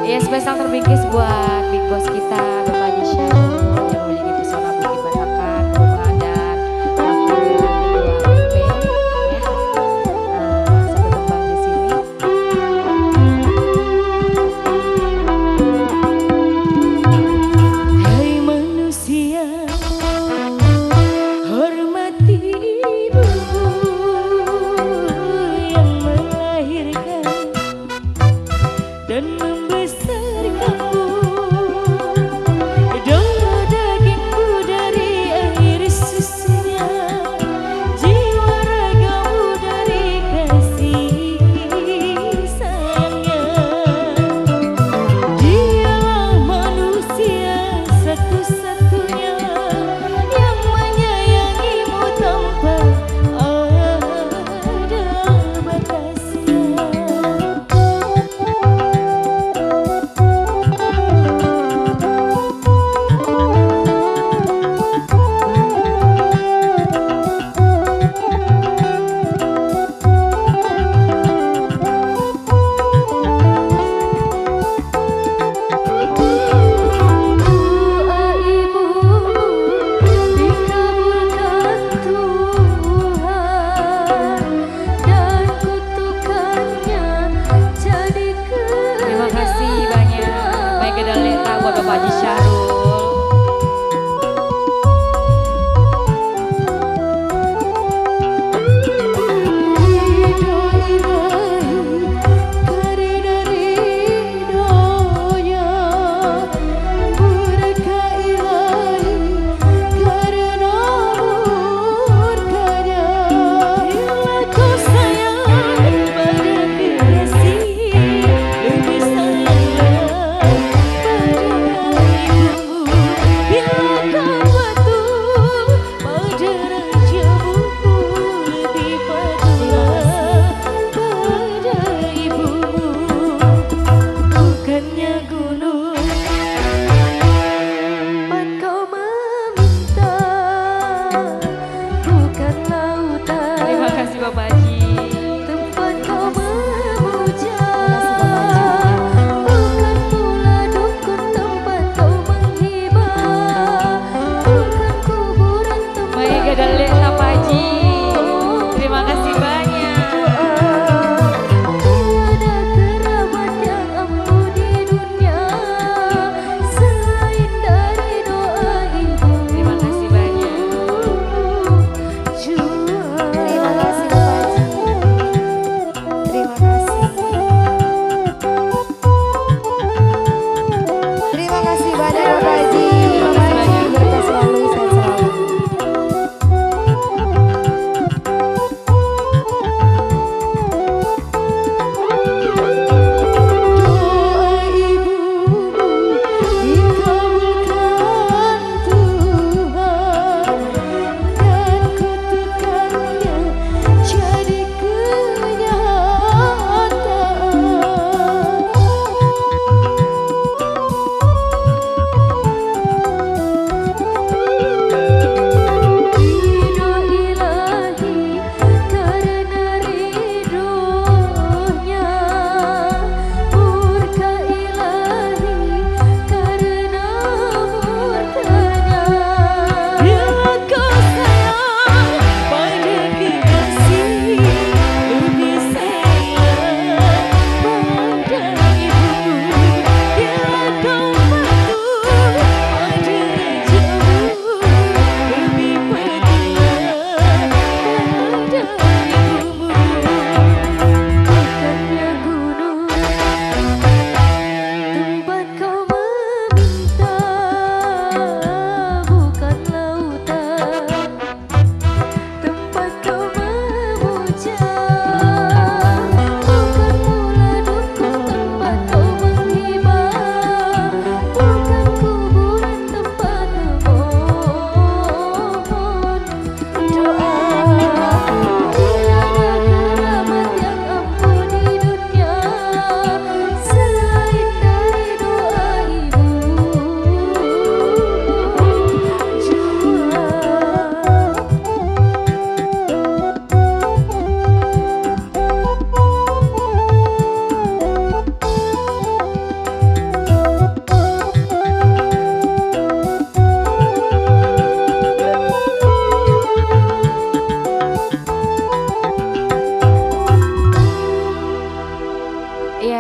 Ya spesial terbingkis buat Big Boss kita Bapak Haji Syahrul yang memiliki pesona Bukit Barakan, rumah dan waktu ketua MP ya. Satu tembang di sini. Hai manusia, hormati ibu yang melahirkan dan membesarkanmu. Darah dagingmu dari air susunya, jiwa ragamu dari kasih sayangnya. Dialah manusia satu-satunya yang menyayangimu tanpa ada batasnya. Bapak Haji Syahrul.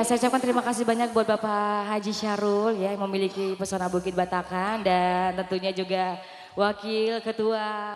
saya ucapkan terima kasih banyak buat Bapak Haji Syarul ya yang memiliki Pesona Bukit Batakan dan tentunya juga Wakil Ketua